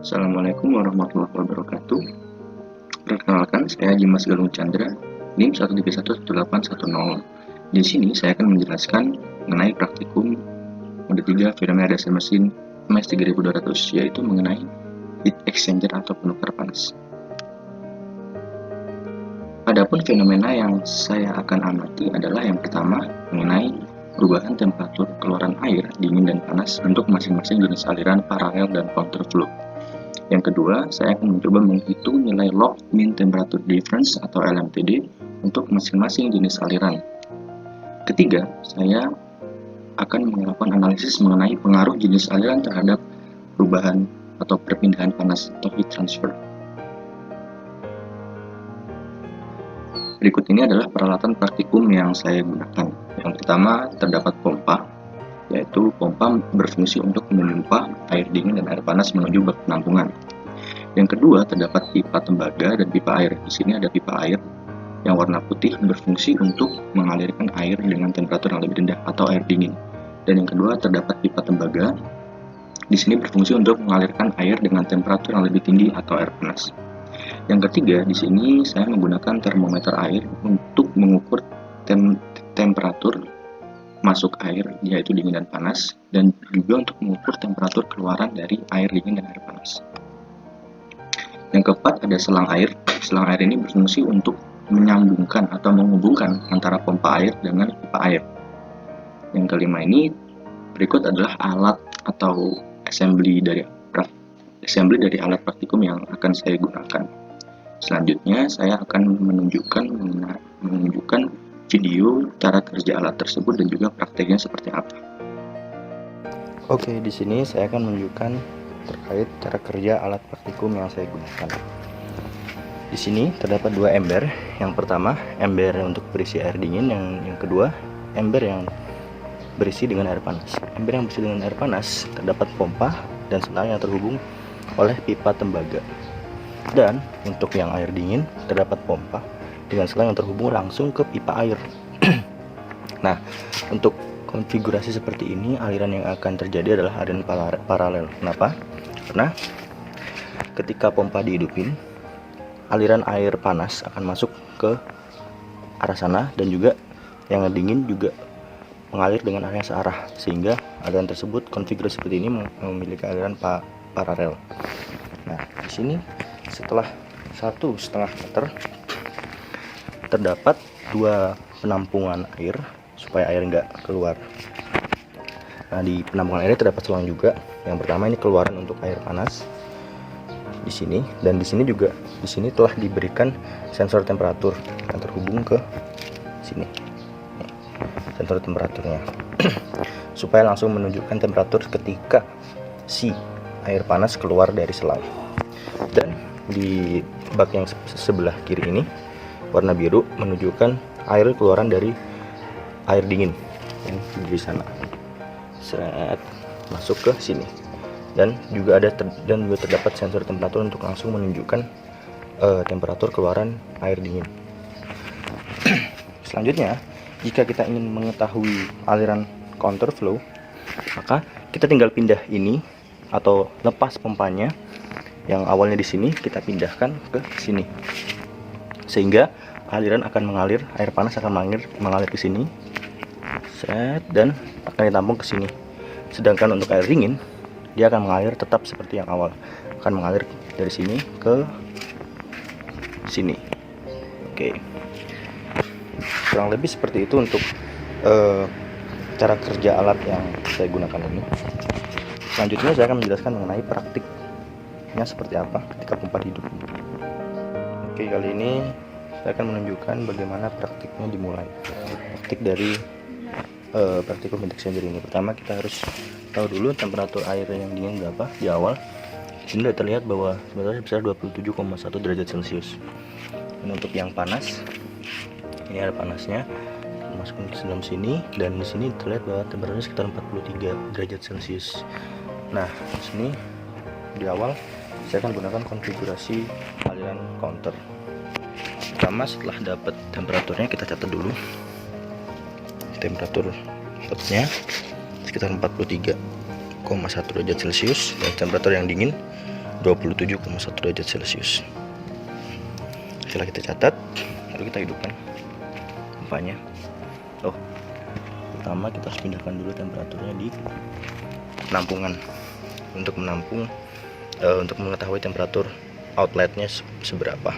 Assalamualaikum warahmatullahi wabarakatuh. Perkenalkan, saya Dimas Galung Chandra, NIM 1311810. Di sini saya akan menjelaskan mengenai praktikum mode 3 fenomena dasar mesin MS 3200, yaitu mengenai heat exchanger atau penukar panas. Adapun fenomena yang saya akan amati adalah yang pertama mengenai perubahan temperatur keluaran air dingin dan panas untuk masing-masing jenis aliran paralel dan counterflow. Yang kedua, saya akan mencoba menghitung nilai log mean temperature difference atau LMTD untuk masing-masing jenis aliran. Ketiga, saya akan melakukan analisis mengenai pengaruh jenis aliran terhadap perubahan atau perpindahan panas atau heat transfer. Berikut ini adalah peralatan praktikum yang saya gunakan. Yang pertama, terdapat pompa, yaitu pompa berfungsi untuk memompa air dingin dan air panas menuju bak penampungan. Yang kedua, terdapat pipa tembaga dan pipa air. Di sini ada pipa air yang warna putih berfungsi untuk mengalirkan air dengan temperatur yang lebih rendah atau air dingin. Dan yang kedua, terdapat pipa tembaga. Di sini berfungsi untuk mengalirkan air dengan temperatur yang lebih tinggi atau air panas. Yang ketiga, di sini saya menggunakan termometer air untuk mengukur temperatur masuk air, yaitu dingin dan panas, dan juga untuk mengukur temperatur keluaran dari air dingin dan air panas. Yang keempat, ada selang air. Selang air ini berfungsi untuk menyambungkan atau menghubungkan antara pompa air dengan pipa air. Yang kelima ini, berikut adalah alat atau assembly dari alat praktikum yang akan saya gunakan. Selanjutnya, saya akan menunjukkan video cara kerja alat tersebut dan juga prakteknya seperti apa. Oke, di sini saya akan menunjukkan terkait cara kerja alat praktikum yang saya gunakan. Di sini terdapat dua ember. Yang pertama, ember untuk berisi air dingin, yang kedua, ember yang berisi dengan air panas. Ember yang berisi dengan air panas terdapat pompa dan selang yang terhubung oleh pipa tembaga. Dan untuk yang air dingin terdapat pompa dengan selang yang terhubung langsung ke pipa air. Nah, untuk konfigurasi seperti ini, aliran yang akan terjadi adalah aliran paralel. Kenapa? Karena ketika pompa dihidupin, aliran air panas akan masuk ke arah sana, dan juga yang dingin juga mengalir dengan arah yang searah, sehingga aliran tersebut konfigurasi seperti ini memiliki aliran paralel. Nah, di sini setelah 1,5 meter terdapat dua penampungan air supaya air nggak keluar. Nah, di penampungan air terdapat selang juga. Yang pertama ini keluaran untuk air panas di sini, dan di sini juga telah diberikan sensor temperatur yang terhubung ke sini. Sensor temperaturnya supaya langsung menunjukkan temperatur ketika si air panas keluar dari selang. Dan di bak yang sebelah kiri ini warna biru menunjukkan air keluaran dari air dingin yang di sana. Seret masuk ke sini, dan juga terdapat sensor temperatur untuk langsung menunjukkan temperatur keluaran air dingin. Selanjutnya, jika kita ingin mengetahui aliran counterflow, maka kita tinggal pindah ini atau lepas pompanya yang awalnya di sini, kita pindahkan ke sini, sehingga aliran akan mengalir, air panas akan mengalir ke sini, dan akan ditampung ke sini. Sedangkan untuk air dingin, dia akan mengalir tetap seperti yang awal, akan mengalir dari sini ke sini. Oke, kurang lebih seperti itu untuk cara kerja alat yang saya gunakan ini. Selanjutnya saya akan menjelaskan mengenai praktiknya seperti apa ketika pompa hidup. Oke, kali ini saya akan menunjukkan bagaimana praktiknya dimulai. Praktik dari praktikum heat exchanger ini. Pertama, kita harus tahu dulu temperatur air yang dingin berapa di awal. Di sini sudah terlihat bahwa temperaturnya sebesar 27,1 derajat Celcius. Dan untuk yang panas, ini air panasnya masuk ke dalam sini, dan di sini terlihat bahwa temperaturnya sekitar 43 derajat Celcius. Nah, di sini di awal saya akan gunakan konfigurasi aliran counter. Pertama, setelah dapat temperaturnya, kita catat dulu temperatur outputnya sekitar 43,1 derajat Celcius, dan temperatur yang dingin 27,1 derajat Celcius. Setelah kita catat, lalu kita hidupkan pompanya. Pertama kita harus pindahkan dulu temperaturnya di penampungan untuk menampung untuk mengetahui temperatur outletnya seberapa.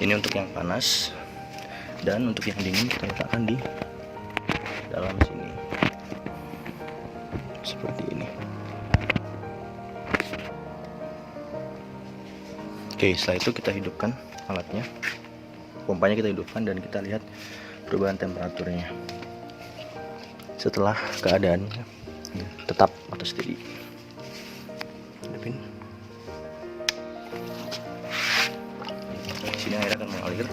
Ini untuk yang panas, dan untuk yang dingin kita letakkan di dalam sini seperti ini. Oke, setelah itu kita hidupkan alatnya, pompanya kita hidupkan, dan kita lihat perubahan temperaturnya setelah keadaannya tetap atau steady. Hidupin. Sini air akan mengalir,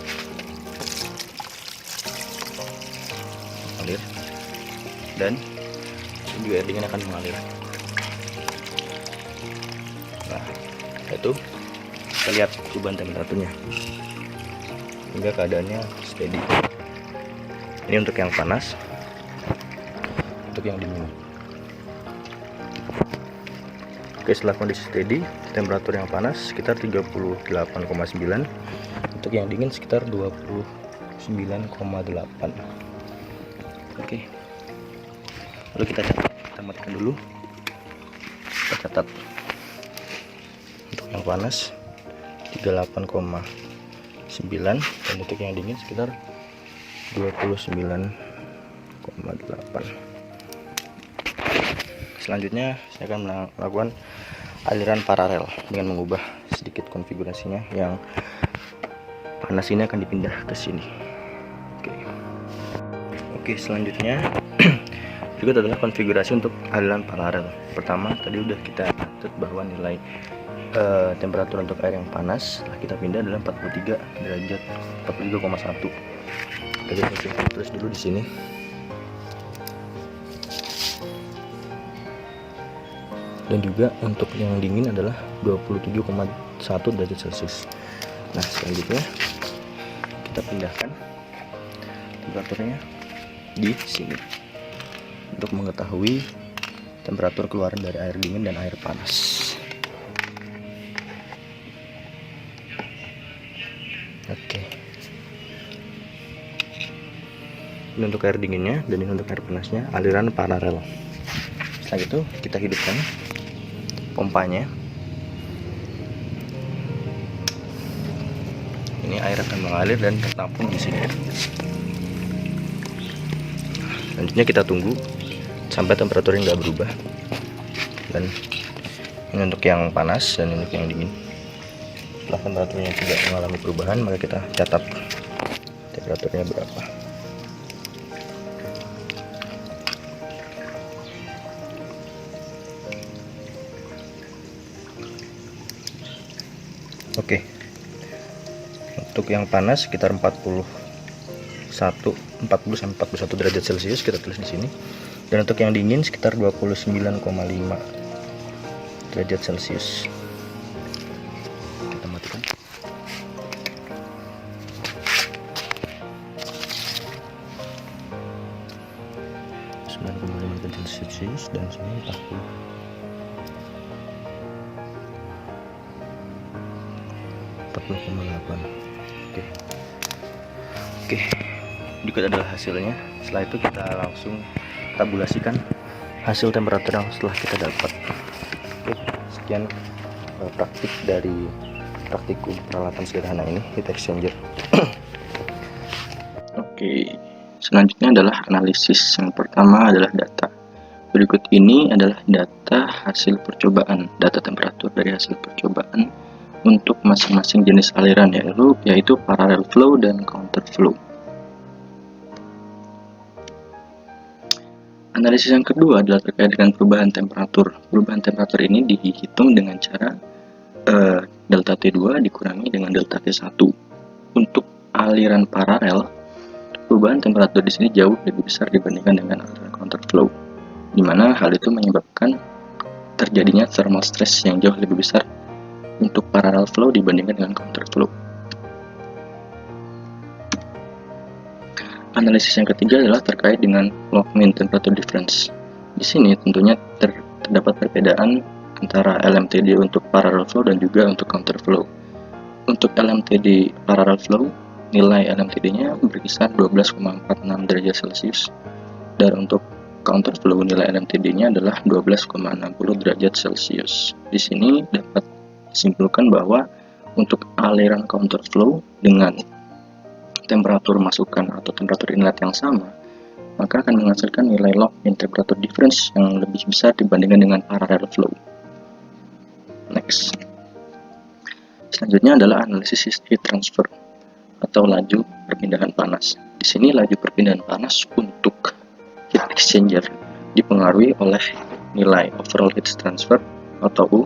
dan juga air dingin akan mengalir. Nah, itu kita lihat perubahan temperaturnya hingga keadaannya steady. Ini untuk yang panas, untuk yang dingin. Oke, setelah kondisi steady, temperatur yang panas sekitar 38,9, untuk yang dingin sekitar 29,8. Oke, lalu kita catat, kita matikan dulu, kita catat untuk yang panas 38,9, dan untuk yang dingin sekitar 29,8. Selanjutnya saya akan melakukan aliran paralel dengan mengubah sedikit konfigurasinya. Yang panas ini akan dipindah ke sini. Oke, selanjutnya berikut adalah konfigurasi untuk aliran paralel. Pertama, tadi udah kita catat bahwa nilai temperatur untuk air yang panas setelah kita pindah adalah 43 derajat 43,1 derajat Celcius. Tulis dulu di sini. Dan juga untuk yang dingin adalah 27,1 derajat Celcius. Nah, selanjutnya kita pindahkan temperaturnya di sini untuk mengetahui temperatur keluaran dari air dingin dan air panas. Oke, ini untuk air dinginnya, dan ini untuk air panasnya, aliran paralel. Setelah itu kita hidupkan pompanya. Ini air akan mengalir dan tertampung di sini. Selanjutnya kita tunggu sampai temperaturnya nggak berubah. Dan ini untuk yang panas dan ini untuk yang dingin. Setelah temperaturnya tidak mengalami perubahan, maka kita catat temperaturnya berapa. Oke, untuk yang panas sekitar 40 sampai 41 derajat Celcius, kita tulis di sini. Dan untuk yang dingin sekitar 29,5 derajat Celcius. Kita matikan. derajat Celcius, dan sini 40,8. Oke, juga adalah hasilnya. Setelah itu kita langsung tabulasikan hasil temperatur yang setelah kita dapat. Oke, sekian praktik dari praktikum peralatan sederhana ini, heat exchanger. Oke, selanjutnya adalah analisis. Yang pertama adalah data. Berikut ini adalah data hasil percobaan, data temperatur dari hasil percobaan untuk masing-masing jenis aliran, yaitu parallel flow dan counter flow. Analisis yang kedua adalah terkait dengan perubahan temperatur. Perubahan temperatur ini dihitung dengan cara delta T2 dikurangi dengan delta T1. Untuk aliran paralel, perubahan temperatur di sini jauh lebih besar dibandingkan dengan aliran counter flow, di mana hal itu menyebabkan terjadinya thermal stress yang jauh lebih besar untuk parallel flow dibandingkan dengan counter flow. Analisis yang ketiga adalah terkait dengan log mean temperature difference. Di sini tentunya terdapat perbedaan antara LMTD untuk parallel flow dan juga untuk counterflow. Untuk LMTD parallel flow, nilai LMTD-nya berkisar 12,46 derajat Celcius, dan untuk counterflow nilai LMTD-nya adalah 12,60 derajat Celcius. Di sini dapat disimpulkan bahwa untuk aliran counterflow dengan temperatur masukan atau temperatur inlet yang sama, maka akan menghasilkan nilai log mean temperature difference yang lebih besar dibandingkan dengan parallel flow. Next. Selanjutnya adalah analisis heat transfer atau laju perpindahan panas. Di sini laju perpindahan panas untuk heat exchanger dipengaruhi oleh nilai overall heat transfer atau U,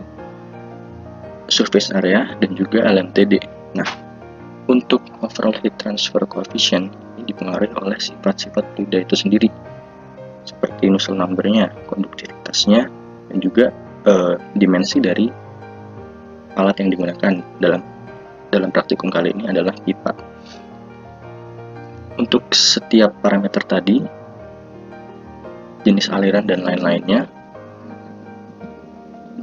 surface area, dan juga LMTD. Nah, untuk overall heat transfer coefficient ini dipengaruhi oleh sifat-sifat fluida itu sendiri, seperti Nusselt number-nya, konduktivitasnya, dan juga dimensi dari alat yang digunakan dalam praktikum kali ini adalah pipa. Untuk setiap parameter tadi, jenis aliran dan lain-lainnya,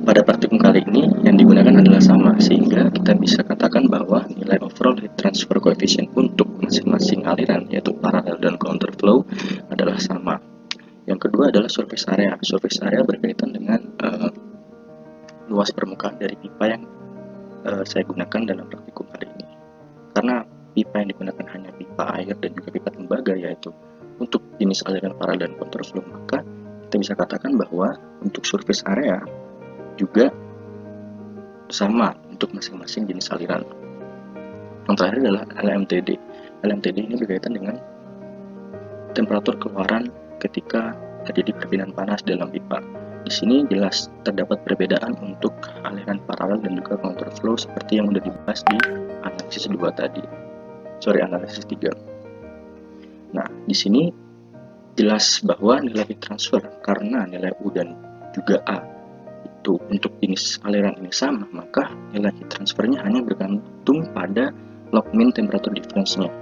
pada praktikum kali ini yang digunakan adalah sama, sehingga kita bisa katakan bahwa nilai overall heat transfer coefficient untuk masing-masing aliran, yaitu parallel dan counterflow, adalah sama. Yang kedua adalah surface area. Surface area berkaitan dengan luas permukaan dari pipa yang saya gunakan dalam praktikum kali ini. Karena pipa yang digunakan hanya pipa air dan juga pipa tembaga, yaitu untuk jenis aliran parallel dan counterflow, maka kita bisa katakan bahwa untuk surface area juga sama untuk masing-masing jenis aliran. Yang terakhir adalah LMTD. LMTD ini berkaitan dengan temperatur keluaran ketika terjadi perpindahan panas dalam pipa. Di sini jelas terdapat perbedaan untuk aliran paralel dan juga counterflow seperti yang sudah dibahas di analisis 2 tadi. Analisis 3. Nah, di sini jelas bahwa nilai heat transfer karena nilai U dan juga A itu untuk jenis aliran ini sama, maka nilai heat transfernya hanya bergantung pada log mean temperature difference-nya.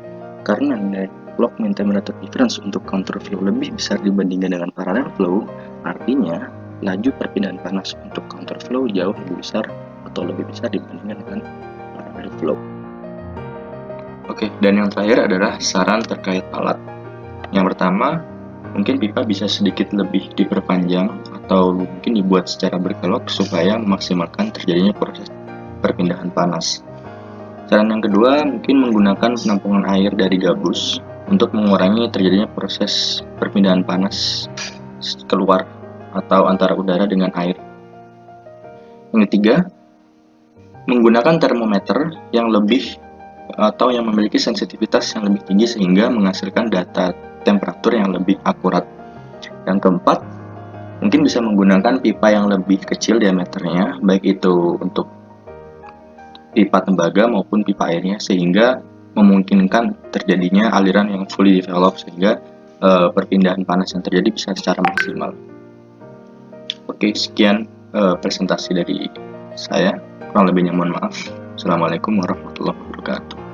Karena nilai log mean temperature difference untuk counterflow lebih besar dibandingkan dengan parallel flow, artinya laju perpindahan panas untuk counterflow jauh lebih besar atau lebih besar dibandingkan dengan parallel flow. Oke, dan yang terakhir adalah saran terkait alat. Yang pertama, mungkin pipa bisa sedikit lebih diperpanjang atau mungkin dibuat secara berkelok supaya memaksimalkan terjadinya proses perpindahan panas. Saran yang kedua, mungkin menggunakan penampungan air dari gabus untuk mengurangi terjadinya proses perpindahan panas keluar atau antara udara dengan air. Yang ketiga, menggunakan termometer yang lebih atau yang memiliki sensitivitas yang lebih tinggi sehingga menghasilkan data temperatur yang lebih akurat. Yang keempat, mungkin bisa menggunakan pipa yang lebih kecil diameternya, baik itu untuk pipa tembaga maupun pipa airnya, sehingga memungkinkan terjadinya aliran yang fully developed sehingga perpindahan panas yang terjadi bisa secara maksimal. Oke, sekian presentasi dari saya. Kurang lebihnya mohon maaf. Assalamualaikum warahmatullahi wabarakatuh.